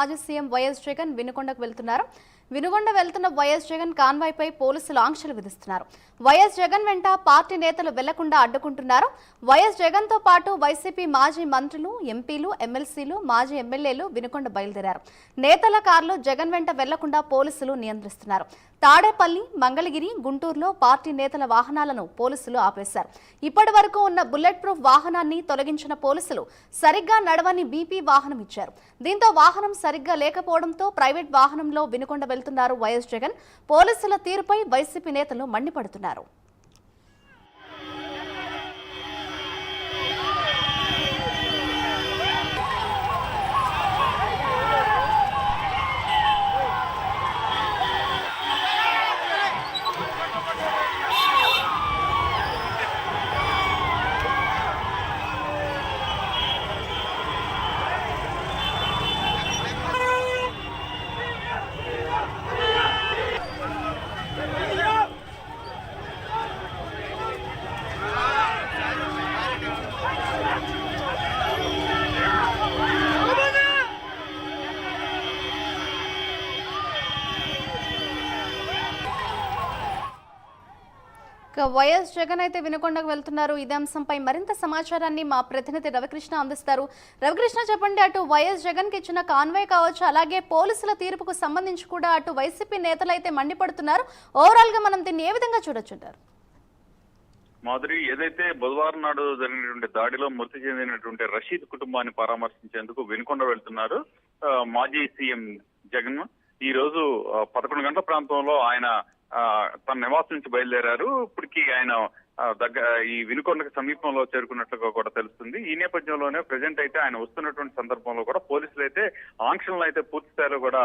మాజీ CM YS Jagan వినుకొండకు వెళ్తున్నారు. వినుకొండ వెళ్తున్న వైఎస్ జగన్ కాన్వాయ్పై పోలీసులు ఆంక్షలు విధిస్తున్నారు. వైఎస్ జగన్ వెంట పార్టీ నేతలు వెళ్లకుండా అడ్డుకుంటున్నారు. వైఎస్ జగన్ తో పాటు వైసీపీ మాజీ మంత్రులు, ఎంపీలు, ఎమ్మెల్సీలు, మాజీ ఎమ్మెల్యేలు వినుకొండ బయలుదేరారు. నేతల కార్లు జగన్ వెంట వెళ్లకుండా పోలీసులు నియంత్రిస్తున్నారు. తాడేపల్లి, మంగళగిరి, గుంటూరులో పార్టీ నేతల వాహనాలను పోలీసులు ఆపేశారు. ఇప్పటి వరకు ఉన్న బుల్లెట్ ప్రూఫ్ వాహనాన్ని తొలగించిన పోలీసులు సరిగ్గా నడవని బీపీ వాహనం ఇచ్చారు. దీంతో వాహనం సరిగ్గా లేకపోవడంతో ప్రైవేట్ వాహనంలో వినుకొండ వెళ్తున్నారు వైఎస్ జగన్. పోలీసుల తీరుపై వైసీపీ నేతలు మండిపడుతున్నారు. వైఎస్ జగన్ అయితే వినుకొండకు వెళ్తున్నారు. ఇదే అంశంపై మరింత సమాచారాన్ని మా ప్రతినిధి రవికృష్ణ అందిస్తారు. రవికృష్ణ, చెప్పండి, అటు వైఎస్ జగన్ కి ఇచ్చిన కాన్వాయ్ కావచ్చు, అలాగే పోలీసుల తీర్పుకు సంబంధించి కూడా అటు వైసీపీ నేతలు అయితే మండిపడుతున్నారు. ఓవరాల్ గా మనం దీన్ని ఏ విధంగా చూడొచ్చుంటారు? మాధురి, ఏదైతే బుధవారం నాడు జరిగినటువంటి దాడిలో మృతి చెందినటువంటి రషీద్ కుటుంబాన్ని పరామర్శించేందుకు వినుకొండ వెళ్తున్నారు మాజీ సీఎం జగన్. ఈ రోజు 11 గంటల ప్రాంతంలో ఆయన తన నివాసం నుంచి బయలుదేరారు. ఇప్పటికీ ఆయన ఈ వినుకొండకు సమీపంలో చేరుకున్నట్లుగా కూడా తెలుస్తుంది. ఈ నేపథ్యంలోనే ప్రజెంట్ అయితే ఆయన వస్తున్నటువంటి సందర్భంలో కూడా పోలీసులు అయితే ఆంక్షలను అయితే పూర్తి స్థాయిలో కూడా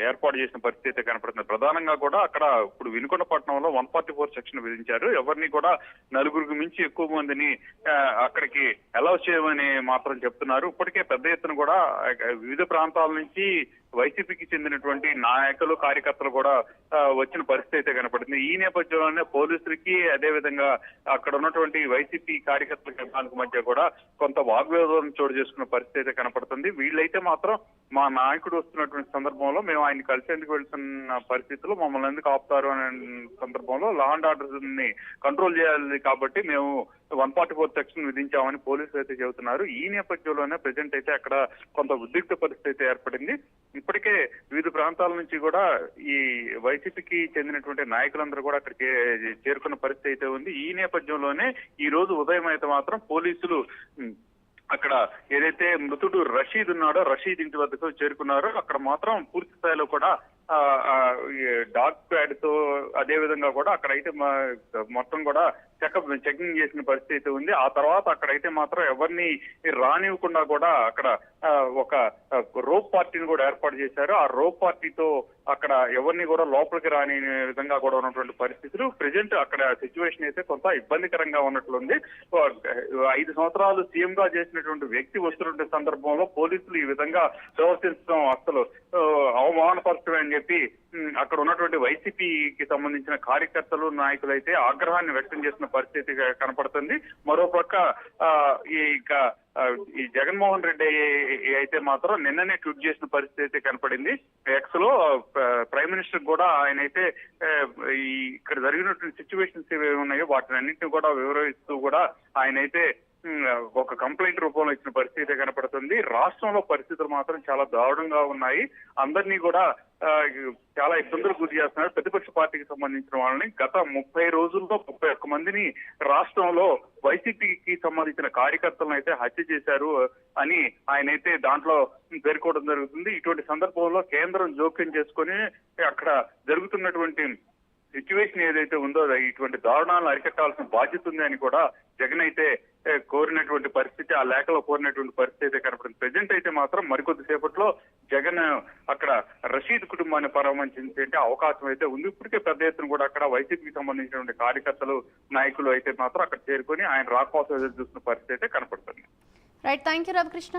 ఏర్పాటు చేసిన పరిస్థితి అయితే కనపడుతుంది. ప్రధానంగా కూడా అక్కడ ఇప్పుడు వినుకొండ పట్టణంలో 144 సెక్షన్ విధించారు. ఎవరిని కూడా 4గురికి మించి ఎక్కువ మందిని అక్కడికి అలౌ చేయమని మాత్రం చెప్తున్నారు. ఇప్పటికే పెద్ద ఎత్తున కూడా వివిధ ప్రాంతాల నుంచి వైసీపీకి చెందినటువంటి నాయకులు, కార్యకర్తలు కూడా వచ్చిన పరిస్థితి అయితే కనపడుతుంది. ఈ నేపథ్యంలోనే పోలీసులకి, అదేవిధంగా అక్కడ ఉన్నటువంటి వైసీపీ కార్యకర్తల మధ్య కూడా కొంత వాగ్వివాదం చోటు చేసుకున్న పరిస్థితి అయితే కనపడుతుంది. వీళ్ళైతే మాత్రం మా నాయకుడు వస్తున్నటువంటి సందర్భంలో మేము ఆయన కలిసేందుకు వెళ్తున్న పరిస్థితుల్లో మమ్మల్ని ఎందుకు ఆపుతారు అనే సందర్భంలో లా అండ్ ఆర్డర్ ని కంట్రోల్ చేయాలి కాబట్టి మేము 144 సెక్షన్ విధించామని పోలీసులు అయితే చెబుతున్నారు. ఈ నేపథ్యంలోనే ప్రజెంట్ అయితే అక్కడ కొంత ఉద్రిక్త పరిస్థితి అయితే ఏర్పడింది. ఇప్పటికే వివిధ ప్రాంతాల నుంచి కూడా ఈ వైసీపీకి చెందినటువంటి నాయకులందరూ కూడా అక్కడికి చేరుకున్న పరిస్థితి అయితే ఉంది. ఈ నేపథ్యంలోనే ఈ రోజు ఉదయం అయితే మాత్రం పోలీసులు అక్కడ ఏదైతే మృతుడు రషీద్ ఉన్నాడో రషీద్ ఇంటి వద్దకు చేరుకున్నారో అక్కడ మాత్రం పూర్తి స్థాయిలో కూడా డాగ్ ప్యాడ్ తో అదే విధంగా కూడా అక్కడైతే మొత్తం కూడా చెకింగ్ చేసిన పరిస్థితి అయితే ఉంది. ఆ తర్వాత అక్కడైతే మాత్రం ఎవరిని రానివ్వకుండా కూడా అక్కడ ఒక రోప్ పార్టీని కూడా ఏర్పాటు చేశారు. ఆ రోప్ పార్టీతో అక్కడ ఎవరిని కూడా లోపలికి రాని విధంగా కూడా ఉన్నటువంటి పరిస్థితులు. ప్రెజెంట్ అక్కడ సిచ్యువేషన్ అయితే కొంత ఇబ్బందికరంగా ఉన్నట్లుంది. 5 సంవత్సరాలు సీఎం గా చేసినటువంటి వ్యక్తి వస్తున్నటువంటి సందర్భంలో పోలీసులు ఈ విధంగా ప్రవర్తించడం అసలు అవమానపరచడం అని చెప్పి అక్కడ ఉన్నటువంటి వైసీపీకి సంబంధించిన కార్యకర్తలు, నాయకులు అయితే ఆగ్రహాన్ని వ్యక్తం చేసిన పరిస్థితి కనపడుతుంది. మరోపక్క ఈ జగన్మోహన్ రెడ్డి అయితే మాత్రం నిన్ననే ట్వీట్ చేసిన పరిస్థితి అయితే కనపడింది. ఎక్స్ లో ప్రైమ్ మినిస్టర్ కూడా ఆయన అయితే ఇక్కడ జరిగినటువంటి సిచ్యువేషన్స్ ఏవి ఉన్నాయో వాటిని అన్నింటినీ కూడా వివరిస్తూ కూడా ఆయన అయితే ఒక కంప్లైంట్ రూపంలో ఇచ్చిన పరిస్థితి కనపడుతుంది. రాష్ట్రంలో పరిస్థితులు మాత్రం చాలా దారుణంగా ఉన్నాయి. అందరినీ కూడా చాలా ఇబ్బందులు గురి చేస్తున్నారు. ప్రతిపక్ష పార్టీకి సంబంధించిన వాళ్ళని గత 30 రోజుల్లో 31 మందిని రాష్ట్రంలో వైసీపీకి సంబంధించిన కార్యకర్తలను అయితే హత్య చేశారు అని ఆయన అయితే దాంట్లో పేర్కోవడం జరుగుతుంది. ఇటువంటి సందర్భంలో కేంద్రం జోక్యం చేసుకొని అక్కడ జరుగుతున్నటువంటి సిచ్యువేషన్ ఏదైతే ఉందో ఇటువంటి దారుణాలను అరికట్టాల్సిన బాధ్యత ఉంది అని కూడా జగన్ అయితే కోరినటువంటి పరిస్థితి, ఆ లేఖలో కోరినటువంటి పరిస్థితి అయితే కనపడింది. ప్రజెంట్ అయితే మాత్రం మరికొద్ది సేపట్లో జగన్ అక్కడ రషీద్ కుటుంబాన్ని పరామర్శించే అవకాశం అయితే ఉంది. ఇప్పటికే పెద్ద ఎత్తున కూడా అక్కడ వైసీపీకి సంబంధించినటువంటి కార్యకర్తలు, నాయకులు అయితే మాత్రం అక్కడ చేరుకొని ఆయన రాకపోసం ఎదురు చూస్తున్న పరిస్థితి అయితే కనపడుతుంది. Right, thank you Ravikrishna.